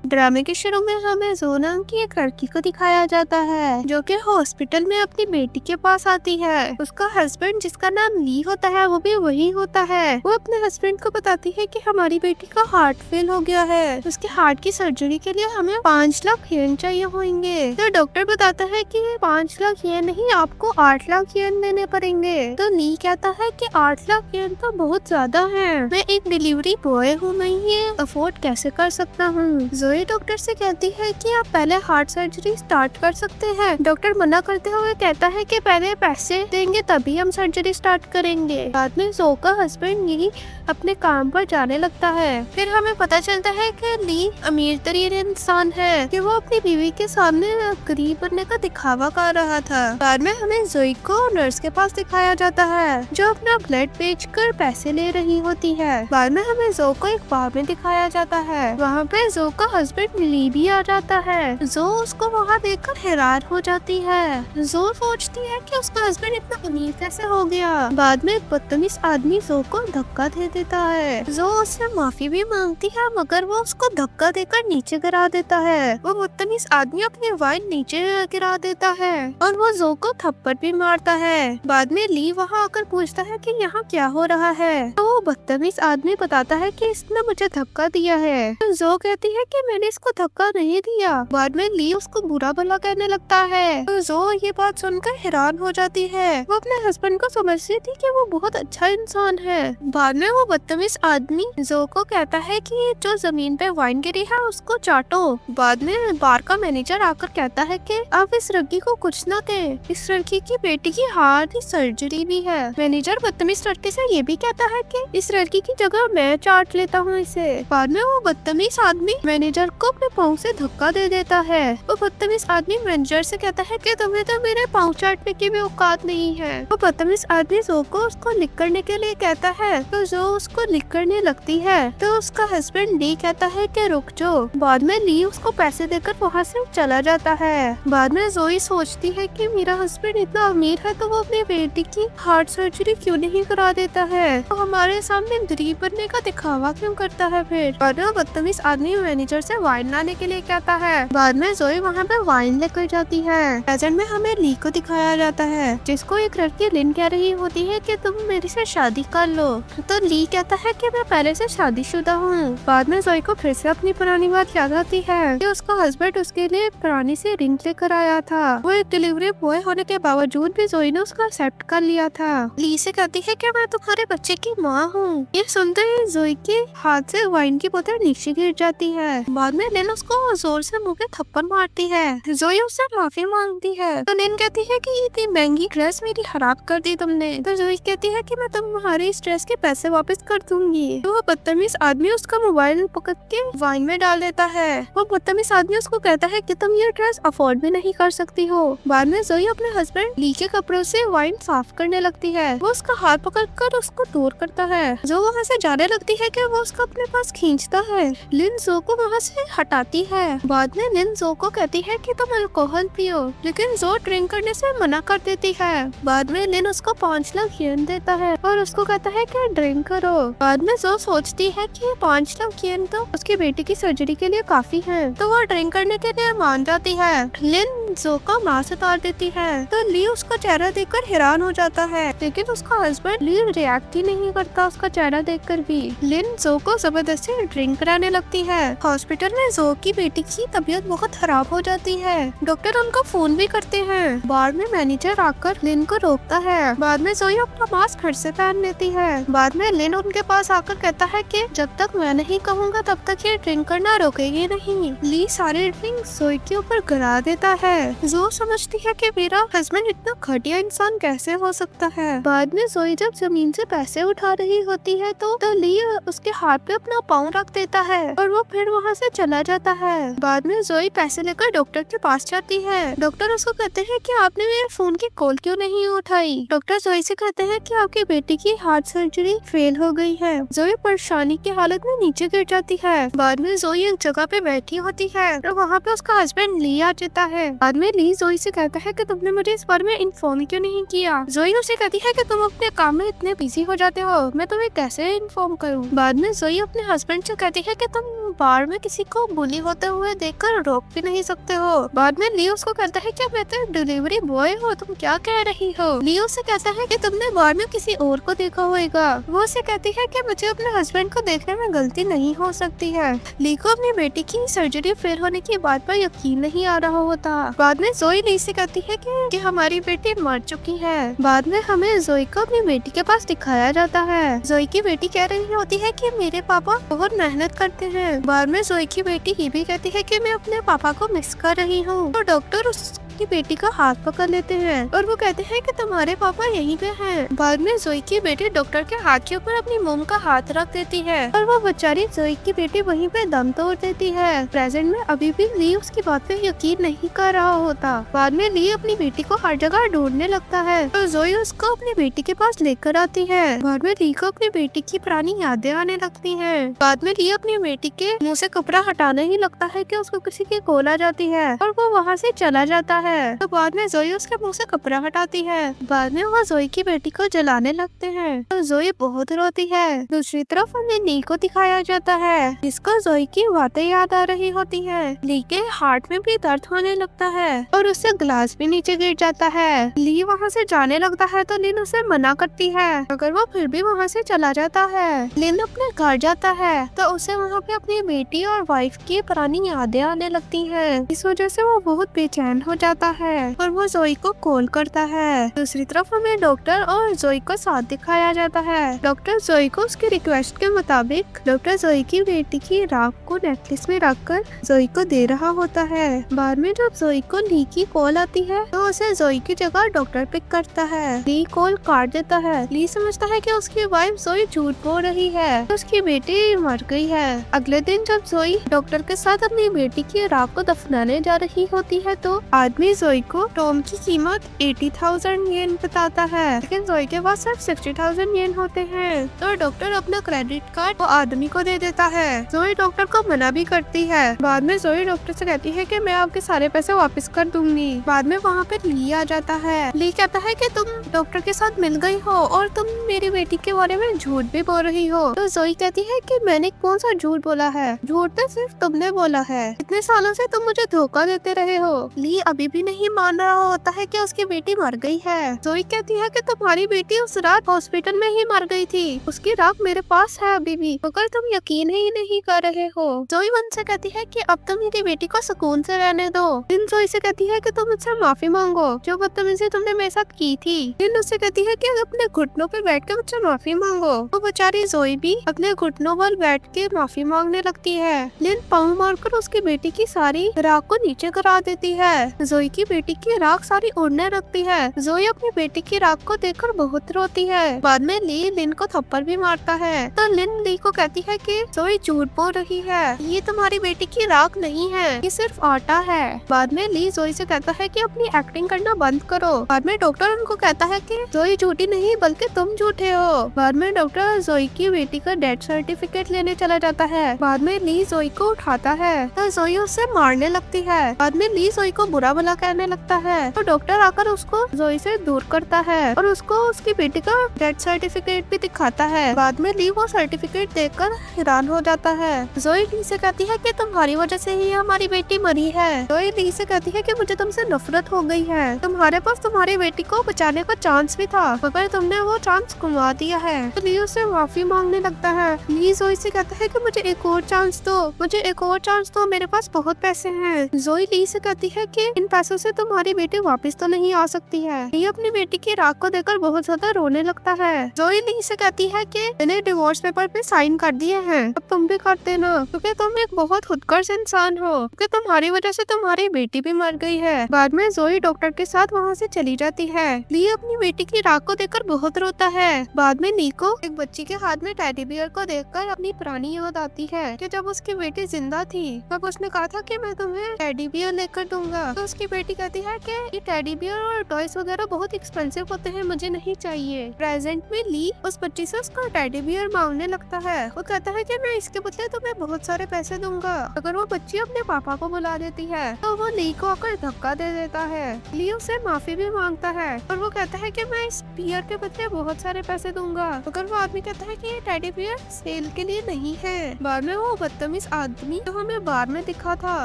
ड्रामे के शुरू में हमें जो नाम की एक लड़की को दिखाया जाता है जो कि हॉस्पिटल में अपनी बेटी के पास आती है। उसका हस्बैंड जिसका नाम ली होता है वो भी वही होता है। वो अपने हस्बैंड को बताती है कि हमारी बेटी का हार्ट फेल हो गया है, उसके हार्ट की सर्जरी के लिए हमें 5 लाख येन चाहिए होंगे। तो डॉक्टर बताता है कि 5 लाख येन नहीं, आपको 8 लाख येन देने पड़ेंगे। तो ली कहता है कि 8 लाख येन तो बहुत ज्यादा है, मैं एक डिलीवरी बॉय हूँ, मैं ये अफोर्ड कैसे कर सकता हूँ। जोई डॉक्टर से कहती है कि आप पहले हार्ट सर्जरी स्टार्ट कर सकते हैं। डॉक्टर मना करते हुए कहता है कि पहले पैसे देंगे तभी हम सर्जरी स्टार्ट करेंगे। बाद में जो का हस्बैंड ली अपने काम पर जाने लगता है। फिर हमें पता चलता है कि ली अमीर तरीन इंसान है कि वो अपनी बीवी के सामने गरीब बनने का दिखावा कर रहा था। बाद में हमें जोई को नर्स के पास दिखाया जाता है जो अपना ब्लड बेचकर पैसे ले रही होती है। बाद में हमें जो को एक बार में दिखाया जाता है, वहाँ पे जो का हस्बैंड ली भी आ जाता है। जो उसको वहाँ देखकर हैरान हो जाती है। जो सोचती है कि उसका हस्बैंड इतना अमीर कैसे हो गया। बाद में एक बदतमीज आदमी जो को धक्का दे देता है। जो उससे माफी भी मांगती है मगर वो उसको धक्का देकर नीचे गिरा देता है। वो बदतमीज आदमी अपनी वाइन नीचे गिरा देता है और वो जो को थप्पड़ भी मारता है। बाद में ली वहाँ आकर पूछता है कि यहाँ क्या हो रहा है। तो वो बदतमीज आदमी बताता है कि इसने मुझे धक्का दिया है। तो जो कहती है कि मैंने इसको धक्का नहीं दिया। बाद में ली उसको बुरा भला कहने लगता है। तो जो ये बात सुनकर हैरान हो जाती है। वो अपने हस्बैंड को समझती थी कि वो बहुत अच्छा इंसान है। बाद में वो बदतमीज आदमी जो को कहता है कि जो जमीन पे वाइन गिरी है उसको चाटो। बाद में बार का मैनेजर आकर कहता है कि आप इस लड़की को कुछ ना कहें, इस लड़की की बेटी की हार्ट की सर्जरी भी है। मैनेजर बदतमीज लड़के से ये भी कहता है कि इस लड़की की जगह मैं चाट लेता हूँ इसे। बाद में वो बदतमीज आदमी मैनेजर को अपने पाँव से धक्का दे देता है। वो बदतमीज आदमी मैनेजर से कहता है कि तुम्हें तो मेरे पाँव चाटने की भी औकात नहीं है। वो बदतमीज आदमी जो को उसको लिक करने के लिए कहता है। तो जो उसको लिक करने लगती है तो उसका हस्बैंड ली कहता है कि रुक जाओ। बाद में ली उसको पैसे देकर वहाँ से चला जाता है। बाद में जोई सोचती है कि मेरा हस्बैंड इतना अमीर है तो वो अपनी बेटी की हार्ट सर्जरी क्यों नहीं करा देता है, तो हमारे सामने गरीब बनने का दिखावा क्यों करता है। फिर बाद में बदतमीज आदमी मैनेजर से वाइन लाने के लिए कहता है। बाद में जोई वहाँ पे वाइन लेकर जाती है। प्रेजेंट में हमें ली को दिखाया जाता है जिसको एक लड़की लिन कह रही होती है कि तुम मेरे से शादी कर लो। तो ली कहता है कि मैं पहले से शादीशुदा हूँ। बाद में जोई को फिर से अपनी पुरानी बात याद आती है कि उसका हस्बैंड उसके लिए पुरानी सी रिंग लेकर आया था। वो एक डिलीवरी बॉय होने के बावजूद भी जोई ने उसको एक्सेप्ट कर लिया था। ली से कहती है कि मैं तुम्हारे बच्चे की माँ हूँ। ये सुनते ही जोई के हाथ से वाइन की बोतल नीचे गिर जाती है। बाद में लिन उसको जोर से मुंह पे थप्पड़ मारती है। जोई उससे माफी मांगती है। तो लिन कहती है कि इतनी महंगी ड्रेस मेरी खराब कर दी तुमने। तो जोई कहती है कि मैं तुम्हारे इस ड्रेस के पैसे वापस कर दूंगी। तो वो बदतमीज आदमी उसका मोबाइल पकड़ के वाइन में डाल देता है। वो बदतमीज आदमी उसको कहता है कि तुम ये ड्रेस अफोर्ड भी नहीं कर सकती हो। बाद में जोई अपने हस्बैंड ली के कपड़ों से वाइन साफ करने लगती है। वो उसका हाथ पकड़कर उसको दूर करता है। जो वहाँ से जाने लगती है कि वो उसको अपने पास खींचता है। लिन जो को वहाँ से हटाती है। बाद में लिन जो को कहती है कि तुम अल्कोहल पियो, लेकिन जो ड्रिंक करने से मना कर देती है। बाद में लिन उसको 5 लाख येन देता है और उसको कहता है कि ड्रिंक करो। बाद में जो सोचती है कि 5 लाख येन तो उसकी बेटी की सर्जरी के लिए काफी है, तो वो ड्रिंक करने के लिए मान जाती है। लिन जो को माँ से तार देती है। तो ली उसका चेहरा देखकर हैरान हो जाता है, लेकिन उसका हस्बैंड ली रिएक्ट ही नहीं करता उसका चेहरा देखकर भी। लिन जो को जबरदस्ती ड्रिंक कराने लगती है। हॉस्पिटल में जो की बेटी की तबीयत बहुत खराब हो जाती है। डॉक्टर उनको फोन भी करते हैं। बाद में मैनेजर आकर लिन को रोकता है। बाद में जोई अपना मास्क फिर से पहन लेती है। बाद में लिन उनके पास आकर कहता है कि जब तक मैं नहीं कहूँगा तब तक ये ड्रिंक करना रोकेगी नहीं। ली सारे ड्रिंक जोई के ऊपर गिरा देता है। जो समझती है कि मेरा हस्बैंड इतना घटिया इंसान कैसे हो सकता है। बाद में जोई जब जमीन से पैसे उठा रही होती है तो ली उसके हाथ पे अपना पाँव रख देता है और वो फिर वहाँ से चला जाता है। बाद में जोई पैसे लेकर डॉक्टर के पास जाती है। डॉक्टर उसको कहते हैं कि आपने मेरे फोन की कॉल क्यों नहीं उठाई। डॉक्टर जोई से कहते हैं कि आपकी बेटी की हार्ट सर्जरी फेल हो गई है। जोई परेशानी की हालत में नीचे गिर जाती है। बाद में जोई एक जगह पे बैठी होती है और वहाँ पे उसका हस्बैंड ली आ जाता है। बाद बाद में ली जोई से कहता है कि तुमने मुझे इस बारे में इन्फॉर्म क्यों नहीं किया। जोई उसे कहती है कि तुम अपने काम में इतने बिजी हो जाते हो, मैं तुम्हें कैसे इन्फॉर्म करूं। बाद में जोई अपने हस्बैंड से कहती है कि तुम बार में किसी को बुली होते हुए देखकर रोक भी नहीं सकते हो। बाद में ली उसको कहता है कि मैं तो डिलीवरी बॉय हूँ, तुम क्या कह रही हो। ली उससे कहता है कि तुमने बार में किसी और को देखा होगा। वो उसे कहती है कि मुझे अपने हस्बैंड को देखने में गलती नहीं हो सकती है। ली को अपनी बेटी की सर्जरी फेल होने की बात पर यकीन नहीं आ रहा होता। बाद में जोई ली से कहती है कि हमारी बेटी मर चुकी है। बाद में हमें जोई को अपनी बेटी के पास दिखाया जाता है। जोई की बेटी कह रही होती है कि मेरे पापा बहुत मेहनत करते हैं। बाद में जोई की बेटी ये भी कहती है कि मैं अपने पापा को मिस कर रही हूँ। तो डॉक्टर उसकी बेटी का हाथ पकड़ लेते हैं और वो कहते हैं कि तुम्हारे पापा यहीं पे हैं। बाद में जोई की बेटी डॉक्टर के हाथ के ऊपर अपनी मोम का हाथ रख देती है और वो बेचारी जोई की बेटी वहीं पे दम तोड़ देती है। प्रेजेंट में अभी भी ली उसकी बात पे यकीन नहीं कर रहा होता। बाद में ली अपनी बेटी को हर जगह ढूंढने लगता है और जोई उसको अपनी बेटी के पास लेकर आती है। बाद में ली को अपनी बेटी की पुरानी यादें आने लगती है। बाद में ली अपनी बेटी के मुँह से कपड़ा हटाने ही लगता है कि उसको किसी की कॉल आ जाती है और वो वहाँ से चला जाता है। तो बाद में जोई उसके मुंह से कपड़ा हटाती है। बाद में वो जोई की बेटी को जलाने लगते हैं तो जोई बहुत रोती है। दूसरी तरफ हमें ली को दिखाया जाता है जिसको जोई की बातें याद आ रही होती है। ली के हार्ट में भी दर्द होने लगता है और उससे ग्लास भी नीचे गिर जाता है। ली वहाँ से जाने लगता है तो लिन उसे मना करती है मगर वो फिर भी वहाँ से चला जाता है। लिन अपने घर जाता है तो उसे वहाँ पे अपनी बेटी और वाइफ की पुरानी यादें आने लगती है। इस वजह से वो बहुत बेचैन हो जाता है और वो जोई को कॉल करता है। दूसरी तरफ हमें डॉक्टर और जोई को साथ दिखाया जाता है। डॉक्टर जोई को उसकी रिक्वेस्ट के मुताबिक डॉक्टर जोई की बेटी की राख को नेकलेस में रखकर जोई को दे रहा होता है। बाद में जब जोई को ली की कॉल आती है तो उसे जोई की जगह डॉक्टर पिक करता है। ली कॉल काट देता है। ली समझता है कि उसकी वाइफ जोई झूठ बोल रही है, तो उसकी बेटी मर गई है। अगले दिन जब जोई डॉक्टर के साथ अपनी बेटी की राख को दफनाने जा रही होती है तो आदमी जोई को टॉम की कीमत 80,000 येन बताता है, लेकिन जोई के पास सिर्फ 60,000 येन होते हैं। तो डॉक्टर अपना क्रेडिट कार्ड वो आदमी को दे देता है। जोई डॉक्टर को मना भी करती है। बाद में जोई डॉक्टर से कहती है कि मैं आपके सारे पैसे वापस कर दूंगी। बाद में वहाँ पे ली आ जाता है। ली कहता है कि तुम डॉक्टर के साथ मिल गई हो और तुम मेरी बेटी के बारे में झूठ भी बोल रही हो। तो जोई कहती है कि मैंने कौन सा झूठ बोला है, झूठ तो सिर्फ तुमने बोला है, इतने सालों से तुम मुझे धोखा देते रहे हो। ली अभी भी नहीं मान रहा होता है कि उसकी बेटी मर गई है। जोई कहती है कि तुम्हारी बेटी उस रात हॉस्पिटल में ही मर गई थी, उसकी राख मेरे पास है अभी भी, मगर तुम यकीन ही नहीं कर रहे हो। जोई वन से कहती है कि अब तुम मेरी बेटी को सुकून से रहने दो। लिन जोई से कहती है कि तुम मुझसे माफी मांगो जो बदतमीजी तुमने मेरे साथ की थी। लिन उससे कहती है कि अपने घुटनों पे बैठ के मुझसे माफी मांगो। वो बेचारी जोई भी अपने घुटनों पर बैठ के माफी मांगने लगती है। लिन पाँव मारकर उसकी बेटी की सारी राख को नीचे गिरा देती है। जोई की बेटी की राख सारी उड़ने लगती है। जोई अपनी बेटी की राख को देखकर बहुत रोती है। बाद में ली लिन को थप्पड़ भी मारता है तो लिन ली को कहती है कि जोई झूठ बोल रही है, ये तुम्हारी बेटी की राख नहीं है, ये सिर्फ आटा है। बाद में ली जोई से कहता है कि अपनी एक्टिंग करना बंद करो। बाद में डॉक्टर उनको कहता है कि जोई झूठी नहीं बल्कि तुम झूठे हो। बाद में डॉक्टर जोई की बेटी का डेथ सर्टिफिकेट लेने चला जाता है। बाद में ली जोई को उठाता है तो जोई उसे मारने लगती है। बाद में ली जोई को बुरा भला कहने लगता है तो डॉक्टर आकर उसको जोई से दूर करता है और उसको उसकी बेटी का डेथ सर्टिफिकेट भी दिखाता है। बाद में ली वो सर्टिफिकेट देखकर हैरान हो जाता है। जोई ली से कहती है कि तुम्हारी वजह से ही हमारी बेटी मरी है। जोई ली से कहती है कि मुझे तुमसे नफरत हो गई है, तुम्हारे पास तुम्हारी बेटी को बचाने का चांस भी था मगर तुमने वो चांस गुमा दिया है। तो ली उससे माफी मांगने लगता है। ली जोई से कहता है कि मुझे एक और चांस दो, मुझे एक और चांस दो, मेरे पास बहुत पैसे हैं। जोई ली से कहती है कि इन पैसों से तुम्हारी बेटी वापस तो नहीं आ सकती है। ली अपनी बेटी की राख को देखकर बहुत ज्यादा रोने लगता है। जोई ली से कहती है कि मैंने डिवोर्स पेपर पे साइन कर दिए हैं, अब तुम भी कर देना क्योंकि तुम एक बहुत खुदगर्ज इंसान हो, क्योंकि तुम्हारी वजह से तुम्हारी बेटी भी मर गई है। बाद में जोई डॉक्टर के साथ वहाँ से चली जाती है। ली अपनी बेटी की राख को देखकर बहुत रोता है। बाद में ली को एक बच्ची के हाथ में टेडी बियर को देखकर अपनी पुरानी याद आती है कि जब उसकी बेटी जिंदा थी तब उसने कहा था कि मैं तुम्हें टेडी बियर लेकर दूंगा। तो उसकी बेटी कहती है कि ये टेडी बियर और टॉयज वगैरह बहुत एक्सपेंसिव होते हैं, मुझे नहीं चाहिए। प्रेजेंट में ली उस बच्ची से उसका टेडी बियर मांगने लगता है। वो कहता है कि मैं इसके बदले तुम्हें बहुत सारे पैसे दूंगा अगर वो बच्ची अपने पापा को बुला देती है। तो वो ली को आकर धक्का दे देता है। ली उससे माफी भी मांगता है और वो कहता है कि मैं इस बियर के बदले बहुत सारे पैसे दूंगा। मगर वो आदमी कहता है कि ये टेडी बियर सेल के लिए नहीं है। बाद में वो बदतमीज आदमी जो हमें बार में दिखा था,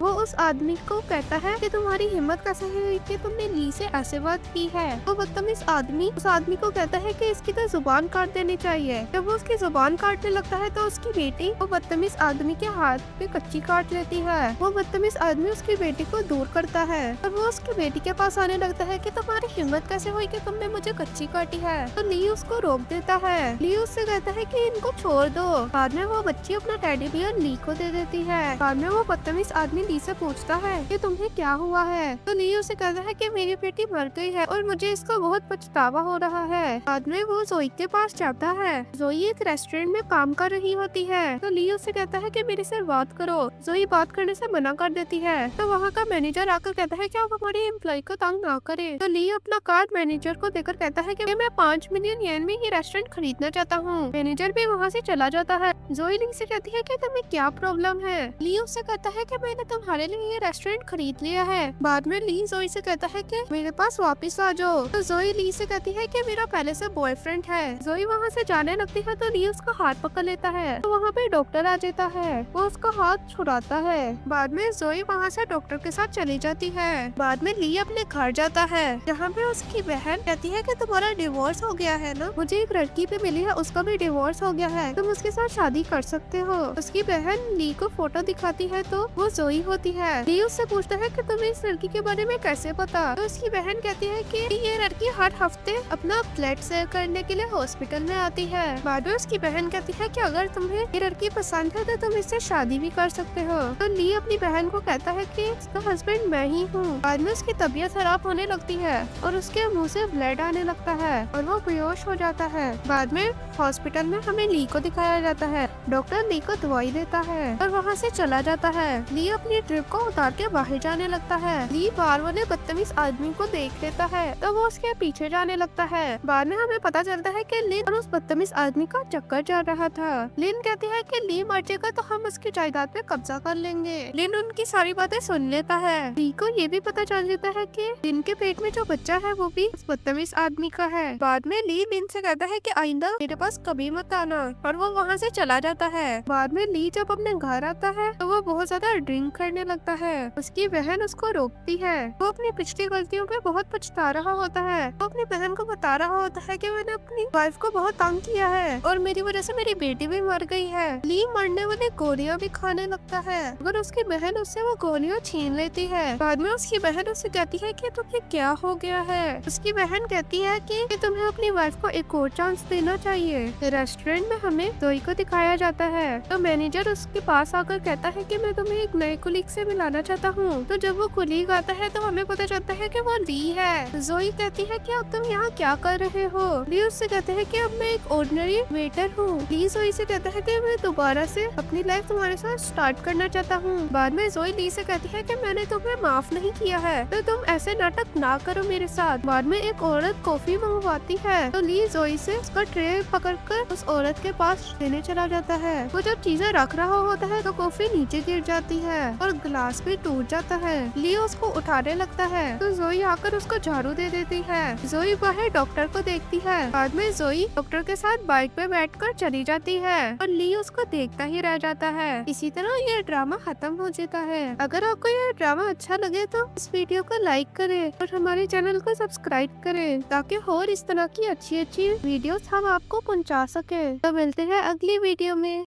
वो उस आदमी को कहता है कि तुम्हारी हिम्मत कैसे हुई कि तुमने ली से ऐसे बात की है। वो बदतमीज आदमी उस आदमी को कहता है कि इसकी तो जुबान काट देनी चाहिए। जब वो उसकी जुबान काटने लगता है तो उसकी बेटी वो बदतमीज आदमी के हाथ पे कच्ची काट लेती है। वो बदतमीज आदमी उसकी बेटी को दूर करता है और वो उसकी बेटी के पास आने लगता है कि तुम्हारी हिम्मत कैसे हुई कि तुमने मुझे कच्ची काटी है। तो ली उसको रोक देता है। ली उससे कहता है कि इनको छोड़ दो। बाद में वो बच्ची अपना टेडी बियर ली को दे देती है। बाद में वो बदतमीज आदमी ली से पूछता है कि तुम्हें क्या हुआ है। तो ली उसे कहता है कि मेरी बेटी मर गई है और मुझे इसका बहुत पछतावा हो रहा है। बाद में वो जोई के पास जाता है। जोई एक रेस्टोरेंट में काम कर रही होती है। तो ली उससे कहता है कि मेरे से बात करो। जोई बात करने से मना कर देती है। तो वहाँ का मैनेजर आकर कहता है कि आप हमारे एम्प्लॉय को तंग ना करें। तो ली अपना कार्ड मैनेजर को देकर कहता है कि मैं 5 मिलियन येन में ये रेस्टोरेंट खरीदना चाहता हूँ। मैनेजर भी वहाँ से चला जाता है। जोई ली से कहती है कि तुम्हें क्या प्रॉब्लम है। ली उससे कहता है कि मैंने तुम्हारे लिए ये रेस्टोरेंट खरीद लिया है। बाद में ली जोई से कहता है कि मेरे पास वापस आ जाओ। तो जोई ली से कहती है कि मेरा पहले से बॉयफ्रेंड है। जोई वहाँ से जाने लगती है तो ली उसका हाथ पकड़ लेता है। तो वहाँ पे डॉक्टर आ जाता है। वो उसका हाथ छुड़ाता है। बाद में जोई वहाँ से डॉक्टर के साथ चली जाती है। बाद में ली अपने घर जाता है जहाँ पे उसकी बहन कहती है कि तुम्हारा डिवोर्स हो गया है ना, मुझे एक लड़की पे मिली है, उसका भी डिवोर्स हो गया है, तुम उसके साथ शादी कर सकते हो। उसकी बहन ली को फोटो दिखाती है तो वो जोई होती है। ली उससे पूछता है कि तुम्हें इस लड़की के बारे में कैसे पता। तो उसकी बहन कहती है कि ये लड़की हर हफ्ते अपना ब्लड शेयर करने के लिए हॉस्पिटल में आती है। बाद में उसकी बहन कहती है कि अगर तुम्हें ये लड़की पसंद है तो तुम इससे शादी भी कर सकते हो। तो ली अपनी बहन को कहता है कि इसका हस्बैंड मैं ही हूँ। बाद में उसकी तबीयत खराब होने लगती है और उसके मुंह से ब्लड आने लगता है और वो बेहोश हो जाता है। बाद में हॉस्पिटल में हमें ली को दिखाया जाता है। डॉक्टर ली को दवाई देता है और वहाँ से चला जाता है। ली अपनी ट्रिप को उतार के बाहर जाने लगता है। ली बार वाले बदतमीज आदमी को देख लेता है तो वो उसके पीछे जाने लगता है। बाद में हमें पता चलता है कि लिन और उस बदतमीज आदमी का चक्कर चल रहा था। लिन कहती है कि ली मर जाएगा तो हम उसकी जायदाद पे कब्जा कर लेंगे। लिन उनकी सारी बातें सुन लेता है। ली को ये भी पता चल जाता है कि लिन के पेट में जो बच्चा है वो भी उस बदतमीज आदमी का है। बाद में ली लिन से कहता है कि आइंदा मेरे पास कभी मत आना और वो वहाँ से चला जाता है। बाद में ली जब अपने घर आता है तो वो बहुत ज्यादा ड्रिंक करने लगता है। उसकी बहन उसको रोकती है। वो अपनी पिछली गलतियों पे बहुत पछता रहा होता है। वो अपनी बहन को बता रहा होता है कि मैंने अपनी वाइफ को बहुत तंग किया है और मेरी वजह से मेरी बेटी भी मर गई है। ली मरने वाली गोलियां भी खाने लगता है मगर उसकी बहन उससे वो गोलियां छीन लेती है। बाद में उसकी बहन उससे कहती है कि तुम्हें क्या हो गया है। उसकी बहन कहती है कि तुम्हें अपनी वाइफ को एक और चांस देना चाहिए। रेस्टोरेंट में हमें जोई को दिखाया जाता है तो मैनेजर उसके पास आकर कहता है कि मैं तुम्हें एक नए कुलीग से मिलाना चाहता हूँ। तो जब वो कुलीग आता है तो हमें पता चलता है कि वो ली है। जोई कहती है कि अब तुम यहाँ क्या कर रहे हो। ली उससे कहते हैं कि अब मैं एक ऑर्डिनरी वेटर हूँ। ली जोई से कहता है कि मैं दोबारा से अपनी लाइफ तुम्हारे साथ स्टार्ट करना चाहता हूँ। बाद में जोई ली से कहती है कि मैंने तुम्हें माफ नहीं किया है तो तुम ऐसे नाटक ना करो मेरे साथ। बाद में एक औरत कॉफी मंगवाती है तो ली जोई से उसका ट्रे पकड़कर उस औरत के पास देने चला जाता है। वो जब चीजें रख रहा होता है तो कॉफी नीचे गिर जाती है और ग्लास भी टूट जाता है। ली उसको उठाने लगता है तो जोई आकर उसको झाड़ू दे देती है। जोई बाहर डॉक्टर को देखती है। बाद में जोई डॉक्टर के साथ बाइक पे बैठकर चली जाती है और ली उसको देखता ही रह जाता है। इसी तरह ये ड्रामा खत्म हो जाता है। अगर आपको ये ड्रामा अच्छा लगे तो इस वीडियो को लाइक करें और हमारे चैनल को सब्सक्राइब करें ताकि और इस तरह की अच्छी अच्छी वीडियोस हम आपको पहुंचा सके। तो मिलते हैं अगली वीडियो में।